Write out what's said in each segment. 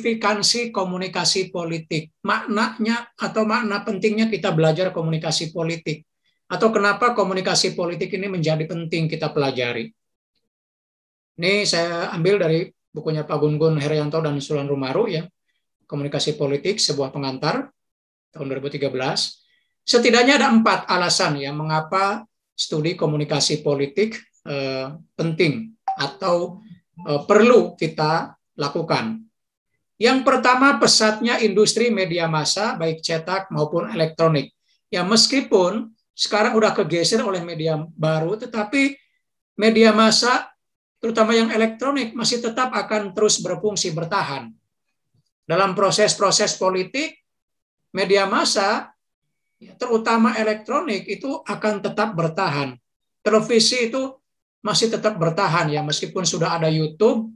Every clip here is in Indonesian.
signifikansi komunikasi politik. Maknanya atau makna pentingnya kita belajar komunikasi politik. Atau kenapa komunikasi politik ini menjadi penting kita pelajari. Ini saya ambil dari bukunya Pak Gun-Gun Herianto dan Sulan Rumaru, ya, Komunikasi Politik, sebuah pengantar, tahun 2013. Setidaknya ada 4 alasan ya mengapa studi komunikasi politik penting atau perlu kita lakukan. Yang pertama, pesatnya industri media massa, baik cetak maupun elektronik. Ya, meskipun sekarang udah kegeser oleh media baru, tetapi media massa terutama yang elektronik, masih tetap akan terus berfungsi bertahan. Dalam proses-proses politik, media massa, terutama elektronik, itu akan tetap bertahan. Televisi itu masih tetap bertahan, ya, meskipun sudah ada YouTube.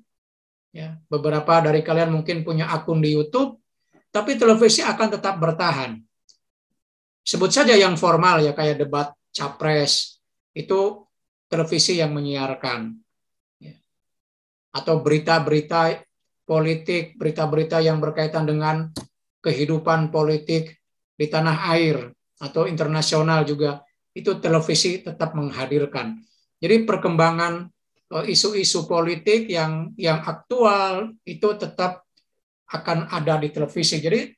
Ya, beberapa dari kalian mungkin punya akun di YouTube, tapi televisi akan tetap bertahan. Sebut saja yang formal, ya, kayak debat capres, itu televisi yang menyiarkan. Atau berita-berita politik, berita-berita yang berkaitan dengan kehidupan politik di tanah air atau internasional juga, itu televisi tetap menghadirkan. Jadi perkembangan isu-isu politik yang aktual itu tetap akan ada di televisi. Jadi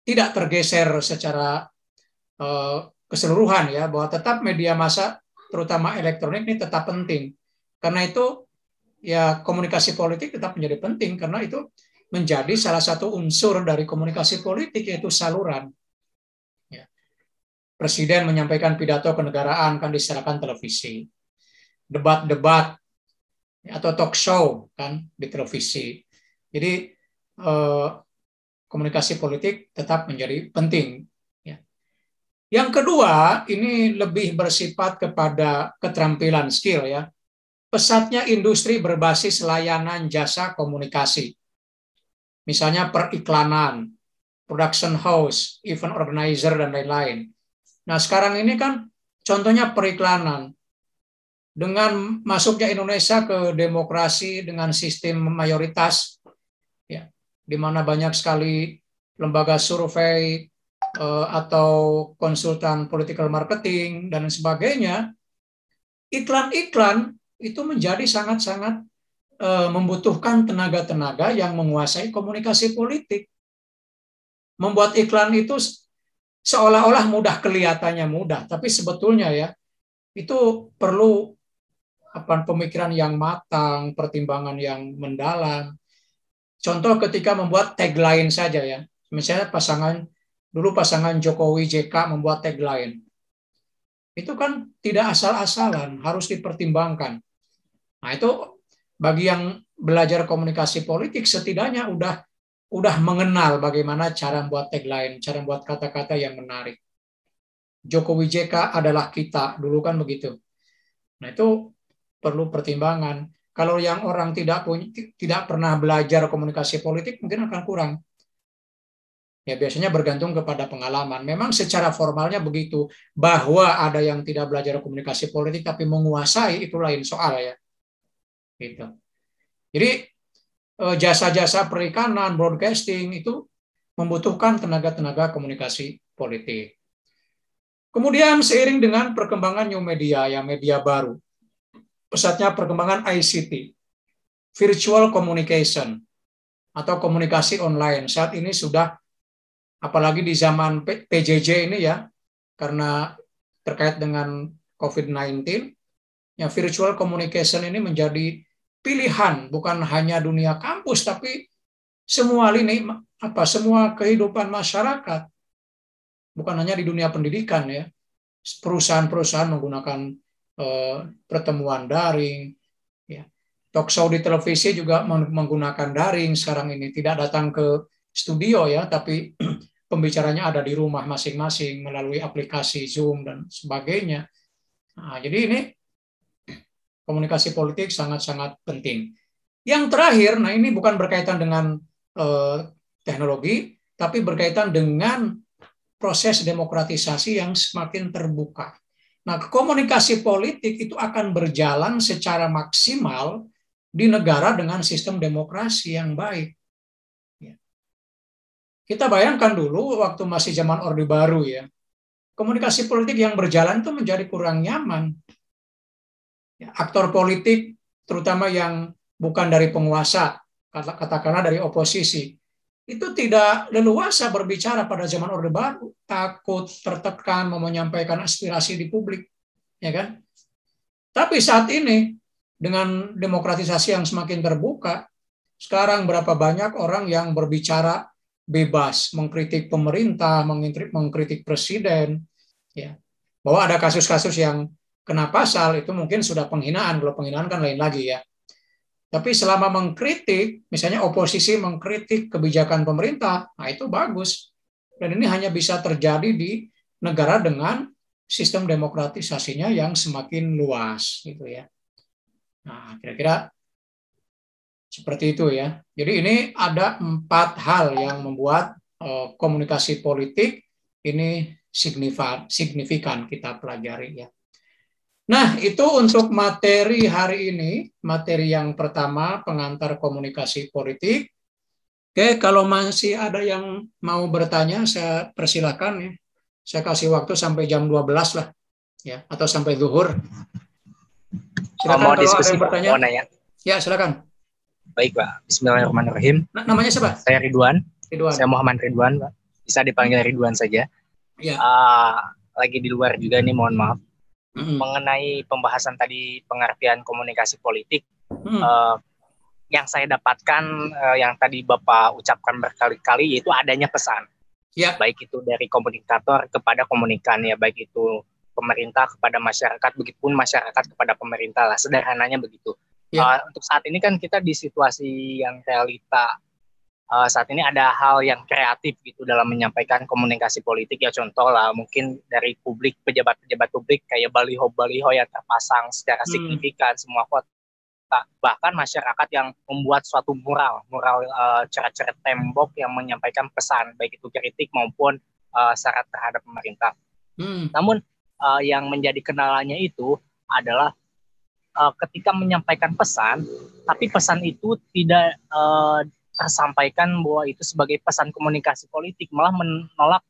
tidak tergeser secara keseluruhan, ya, bahwa tetap media massa terutama elektronik ini tetap penting. Karena itu ya komunikasi politik tetap menjadi penting karena itu menjadi salah satu unsur dari komunikasi politik, yaitu saluran. Ya. Presiden menyampaikan pidato kenegaraan kan disiarkan televisi, debat-debat atau talk show kan di televisi. Jadi komunikasi politik tetap menjadi penting. Ya. Yang kedua, ini lebih bersifat kepada keterampilan skill, ya. Pesatnya industri berbasis layanan jasa komunikasi. Misalnya periklanan, production house, event organizer, dan lain-lain. Nah, sekarang ini kan contohnya periklanan. Dengan masuknya Indonesia ke demokrasi dengan sistem mayoritas, ya, di mana banyak sekali lembaga survei atau konsultan political marketing, dan sebagainya, iklan-iklan itu menjadi sangat-sangat membutuhkan tenaga-tenaga yang menguasai komunikasi politik. Membuat iklan itu seolah-olah mudah, kelihatannya mudah, tapi sebetulnya, ya, itu perlu pemikiran yang matang, pertimbangan yang mendalam. Contoh ketika membuat tagline saja, ya. Misalnya pasangan Jokowi JK membuat tagline. Itu kan tidak asal-asalan, harus dipertimbangkan. Nah, itu bagi yang belajar komunikasi politik setidaknya udah mengenal bagaimana cara membuat tagline, cara membuat kata-kata yang menarik. Jokowi JK adalah kita, dulu kan begitu. Nah, itu perlu pertimbangan. Kalau yang orang tidak pernah belajar komunikasi politik mungkin akan kurang. Ya, biasanya bergantung kepada pengalaman. Memang secara formalnya begitu, bahwa ada yang tidak belajar komunikasi politik tapi menguasai, itu lain soal, ya. Gitu. Jadi jasa-jasa perikanan, broadcasting itu membutuhkan tenaga-tenaga komunikasi politik. Kemudian seiring dengan perkembangan new media, ya, media baru, pesatnya perkembangan ICT, virtual communication atau komunikasi online. Saat ini sudah, apalagi di zaman PJJ ini, ya, karena terkait dengan COVID-19, ya, virtual communication ini menjadi pilihan bukan hanya dunia kampus tapi semua lini semua kehidupan masyarakat, bukan hanya di dunia pendidikan, ya. Perusahaan-perusahaan menggunakan pertemuan daring, ya. Talk show di televisi juga menggunakan daring sekarang ini, tidak datang ke studio, ya, tapi pembicaranya ada di rumah masing-masing melalui aplikasi Zoom dan sebagainya. Nah, jadi ini komunikasi politik sangat-sangat penting. Yang terakhir, nah ini bukan berkaitan dengan teknologi, tapi berkaitan dengan proses demokratisasi yang semakin terbuka. Nah, komunikasi politik itu akan berjalan secara maksimal di negara dengan sistem demokrasi yang baik. Kita bayangkan dulu waktu masih zaman Orde Baru ya, komunikasi politik yang berjalan itu menjadi kurang nyaman. Ya, aktor politik, terutama yang bukan dari penguasa, katakanlah dari oposisi, itu tidak leluasa berbicara pada zaman Orde Baru, takut tertekan mau menyampaikan aspirasi di publik, ya kan? Tapi saat ini dengan demokratisasi yang semakin terbuka, sekarang berapa banyak orang yang berbicara bebas, mengkritik pemerintah, mengkritik presiden, ya. Bahwa ada kasus-kasus yang kena pasal itu mungkin sudah penghinaan, kalau penghinaan kan lain lagi ya. Tapi selama mengkritik, misalnya oposisi mengkritik kebijakan pemerintah, nah itu bagus. Dan ini hanya bisa terjadi di negara dengan sistem demokratisasinya yang semakin luas, gitu ya. Nah, kira-kira seperti itu ya. Jadi ini ada 4 hal yang membuat komunikasi politik ini signifikan kita pelajari ya. Nah, itu untuk materi hari ini, materi yang pertama, pengantar komunikasi politik. Oke, kalau masih ada yang mau bertanya, saya persilakan ya. Saya kasih waktu sampai jam 12 lah, ya, atau sampai zuhur. Silakan mau kalau diskusi, ada yang bertanya. mau nanya. Ya, silakan. Baik, Pak. Bismillahirrahmanirrahim. Namanya siapa? Saya Ridwan. Ridwan. Saya Muhammad Ridwan, Pak. Bisa dipanggil Ridwan saja. Ya. Lagi di luar juga nih, mohon maaf. Mengenai pembahasan tadi pengertian komunikasi politik, yang saya dapatkan, yang tadi Bapak ucapkan berkali-kali, yaitu adanya pesan. Ya. Baik itu dari komunikator kepada komunikan, ya, baik itu pemerintah kepada masyarakat, begitupun masyarakat kepada pemerintah lah, sederhananya begitu. Ya. Untuk saat ini kan kita di situasi yang realita, saat ini ada hal yang kreatif gitu dalam menyampaikan komunikasi politik, ya, contoh lah mungkin dari publik, pejabat-pejabat publik kayak baliho-baliho yang terpasang secara signifikan semua kota, bahkan masyarakat yang membuat suatu mural coret-coret tembok yang menyampaikan pesan baik itu kritik maupun syarat terhadap pemerintah. Namun yang menjadi kendalanya itu adalah ketika menyampaikan pesan, tapi pesan itu tidak tersampaikan bahwa itu sebagai pesan komunikasi politik, malah menolak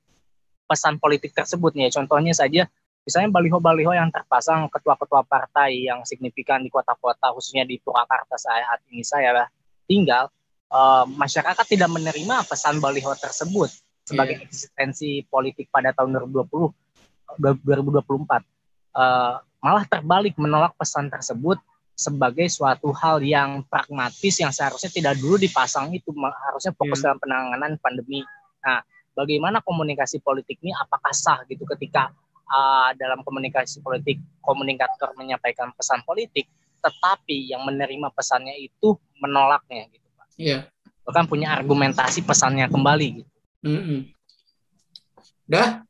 pesan politik tersebut nih. Contohnya saja, misalnya baliho-baliho yang terpasang ketua-ketua partai yang signifikan di kota-kota, khususnya di Purwakarta saat ini saya tinggal, masyarakat tidak menerima pesan baliho tersebut sebagai eksistensi politik pada tahun 2024. Malah terbalik menolak pesan tersebut sebagai suatu hal yang pragmatis yang seharusnya tidak dulu dipasang, itu harusnya fokus dalam penanganan pandemi. Nah, bagaimana komunikasi politik ini, apakah sah gitu ketika dalam komunikasi politik komunikator menyampaikan pesan politik, tetapi yang menerima pesannya itu menolaknya gitu, Pak. Iya. Bahkan punya argumentasi pesannya kembali gitu. Udah?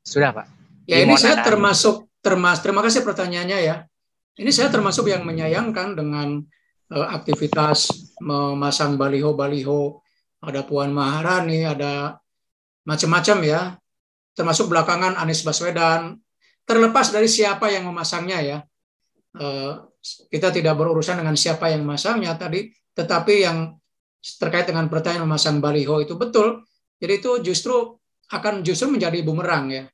Sudah, Pak. Ya, ini saya terima kasih pertanyaannya ya. Ini saya termasuk yang menyayangkan dengan aktivitas memasang baliho-baliho, ada Puan Maharani, ada macam-macam ya, termasuk belakangan Anies Baswedan. Terlepas dari siapa yang memasangnya ya, kita tidak berurusan dengan siapa yang memasangnya tadi, tetapi yang terkait dengan pertanyaan memasang baliho itu betul. Jadi itu justru menjadi bumerang ya.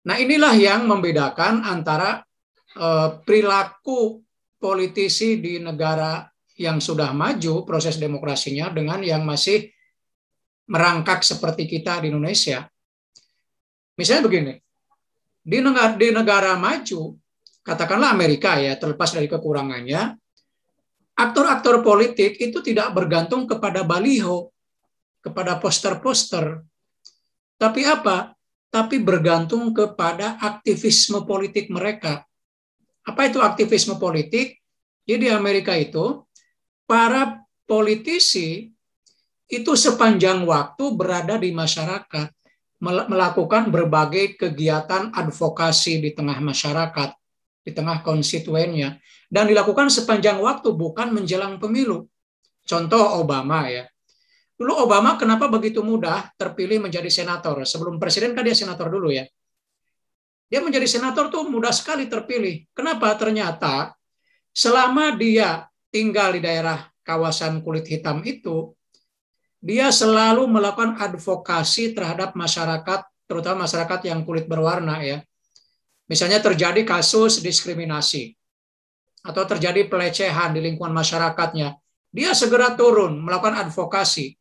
Nah, inilah yang membedakan antara perilaku politisi di negara yang sudah maju proses demokrasinya dengan yang masih merangkak seperti kita di Indonesia. Misalnya begini, di negara maju, katakanlah Amerika ya, terlepas dari kekurangannya, aktor-aktor politik itu tidak bergantung kepada baliho, kepada poster-poster. Tapi apa? Tapi bergantung kepada aktivisme politik mereka. Apa itu aktivisme politik? Jadi di Amerika itu, para politisi itu sepanjang waktu berada di masyarakat, melakukan berbagai kegiatan advokasi di tengah masyarakat, di tengah konstituennya, dan dilakukan sepanjang waktu, bukan menjelang pemilu. Contoh Obama ya. Dulu Obama kenapa begitu mudah terpilih menjadi senator? Sebelum presiden kan dia senator dulu ya. Dia menjadi senator tuh mudah sekali terpilih. Kenapa? Ternyata selama dia tinggal di daerah kawasan kulit hitam itu, dia selalu melakukan advokasi terhadap masyarakat, terutama masyarakat yang kulit berwarna ya. Misalnya terjadi kasus diskriminasi atau terjadi pelecehan di lingkungan masyarakatnya, dia segera turun melakukan advokasi.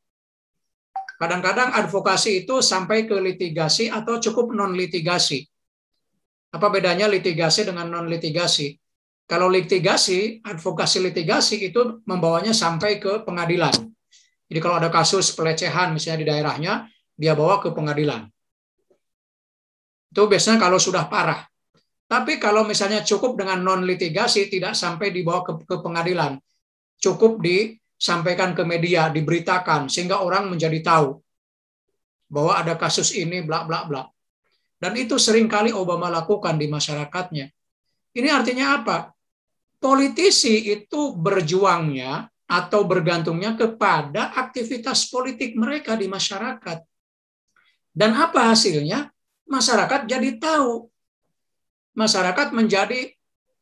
Kadang-kadang advokasi itu sampai ke litigasi atau cukup non-litigasi. Apa bedanya litigasi dengan non-litigasi? Kalau litigasi, advokasi litigasi itu membawanya sampai ke pengadilan. Jadi kalau ada kasus pelecehan misalnya di daerahnya, dia bawa ke pengadilan. Itu biasanya kalau sudah parah. Tapi kalau misalnya cukup dengan non-litigasi, tidak sampai dibawa ke pengadilan. Cukup disampaikan ke media, diberitakan, sehingga orang menjadi tahu bahwa ada kasus ini, bla bla bla. Dan itu seringkali Obama lakukan di masyarakatnya. Ini artinya apa? Politisi itu berjuangnya atau bergantungnya kepada aktivitas politik mereka di masyarakat. Dan apa hasilnya? Masyarakat jadi tahu. Masyarakat menjadi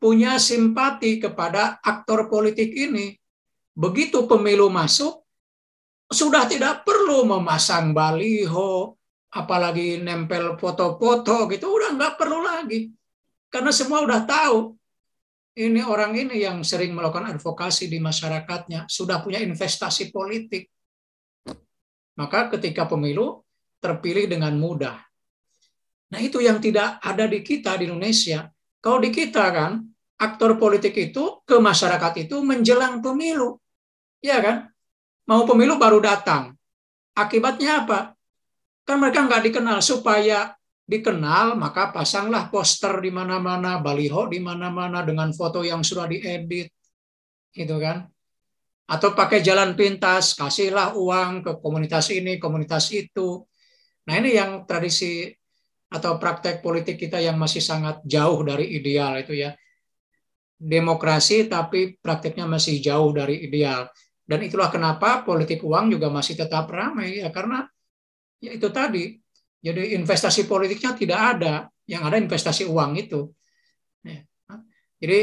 punya simpati kepada aktor politik ini. Begitu pemilu masuk, sudah tidak perlu memasang baliho, apalagi nempel foto-foto gitu, udah nggak perlu lagi. Karena semua udah tahu, ini orang ini yang sering melakukan advokasi di masyarakatnya, sudah punya investasi politik. Maka ketika pemilu, terpilih dengan mudah. Nah itu yang tidak ada di kita di Indonesia. Kalau di kita kan, aktor politik itu ke masyarakat itu menjelang pemilu. Ya kan? Mau pemilu baru datang. Akibatnya apa? Kan mereka nggak dikenal. Supaya dikenal, maka pasanglah poster di mana-mana, baliho di mana-mana dengan foto yang sudah diedit. Gitu kan? Atau pakai jalan pintas, kasihlah uang ke komunitas ini, komunitas itu. Nah ini yang tradisi atau praktek politik kita yang masih sangat jauh dari ideal itu ya. Demokrasi tapi prakteknya masih jauh dari ideal. Dan itulah kenapa politik uang juga masih tetap ramai ya, karena ya itu tadi. Jadi investasi politiknya tidak ada, yang ada investasi uang itu. Jadi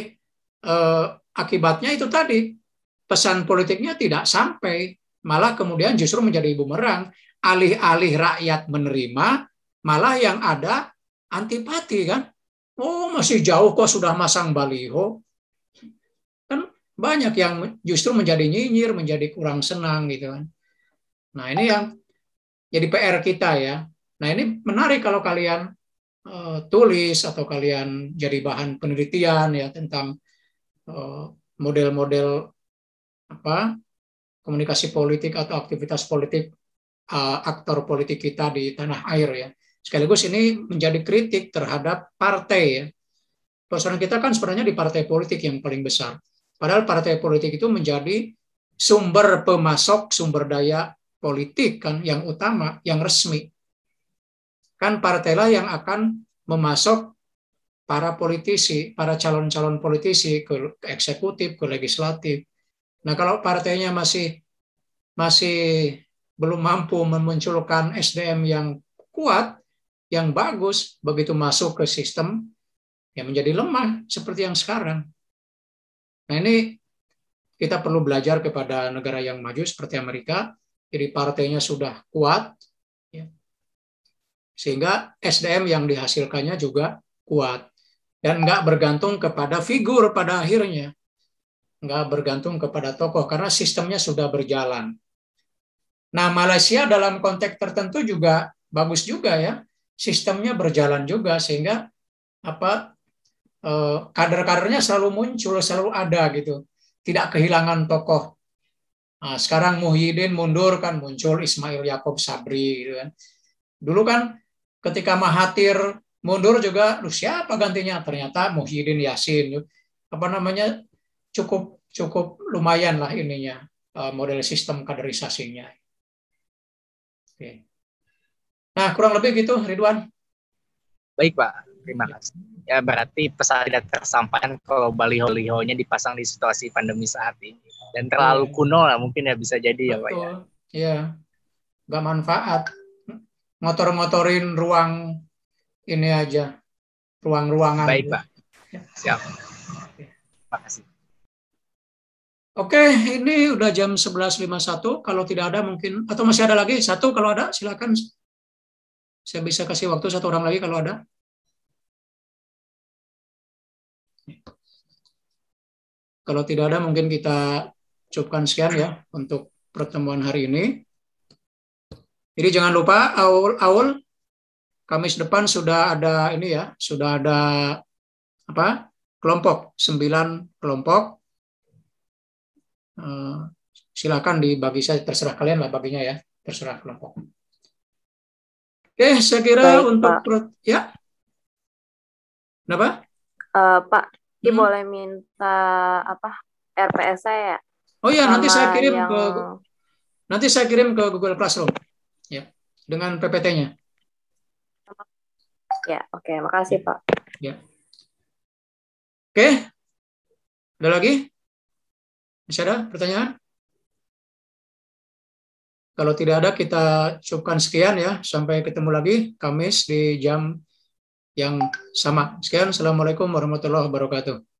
akibatnya itu tadi, pesan politiknya tidak sampai, malah kemudian justru menjadi bumerang. Alih-alih rakyat menerima, malah yang ada antipati kan. Oh masih jauh kok sudah masang baliho. Kan banyak yang justru menjadi nyinyir, menjadi kurang senang gitu kan. Nah ini yang jadi PR kita ya. Nah ini menarik kalau kalian tulis atau kalian jadi bahan penelitian ya tentang model-model apa komunikasi politik atau aktivitas politik aktor politik kita di tanah air ya. Sekaligus ini menjadi kritik terhadap partai ya. Persoalan kita kan sebenarnya di partai politik yang paling besar. Padahal partai politik itu menjadi sumber pemasok sumber daya politik kan yang utama, yang resmi. Kan partailah yang akan memasok para politisi, para calon-calon politisi ke eksekutif, ke legislatif. Nah, kalau partainya masih belum mampu memunculkan SDM yang kuat, yang bagus, begitu masuk ke sistem, ya menjadi lemah seperti yang sekarang. Nah ini kita perlu belajar kepada negara yang maju seperti Amerika, jadi partainya sudah kuat, ya. Sehingga SDM yang dihasilkannya juga kuat, dan nggak bergantung kepada figur pada akhirnya, nggak bergantung kepada tokoh, karena sistemnya sudah berjalan. Nah, Malaysia dalam konteks tertentu juga bagus juga ya, sistemnya berjalan juga sehingga kader-kadernya selalu muncul, selalu ada gitu, tidak kehilangan tokoh. Nah, sekarang Muhyiddin mundur kan muncul Ismail Yaakob Sabri gitu kan. Dulu kan ketika Mahathir mundur juga, siapa gantinya? Ternyata Muhyiddin Yassin. Apa namanya? Cukup lumayan lah ininya model sistem kaderisasinya. Oke. Nah, kurang lebih gitu, Ridwan. Baik, Pak. Terima kasih. Ya, berarti pesan tidak tersampaikan kalau baliho-balihonya dipasang di situasi pandemi saat ini. Dan terlalu kuno lah mungkin ya bisa jadi. Betul. Ya, Pak ya. Iya. Nggak manfaat. Ngotor-ngotorin ruang ini aja. Ruang-ruangan. Baik, Pak. Siap. Terima kasih. Oke, ini udah jam 11.51. Kalau tidak ada mungkin, atau masih ada lagi satu, kalau ada silakan. Saya bisa kasih waktu satu orang lagi kalau ada. Kalau tidak ada mungkin kita cukupkan sekian ya untuk pertemuan hari ini. Jadi jangan lupa Aul, Kamis depan sudah ada ini ya, sudah ada apa? Kelompok, 9 kelompok. Silakan dibagi saya, terserah kalian lah baginya ya, terserah kelompok. Oke, saya kira baik, untuk Pak. ya. Kenapa? Pak, boleh minta apa RPS saya? Oh iya, nanti saya kirim yang... ke Google Classroom ya, dengan PPT-nya. Ya, oke, makasih Pak. Ya. Oke. Ada lagi? Masih ada pertanyaan? Kalau tidak ada, kita cukupkan sekian ya. Sampai ketemu lagi Kamis di jam yang sama. Sekian, Assalamualaikum warahmatullahi wabarakatuh.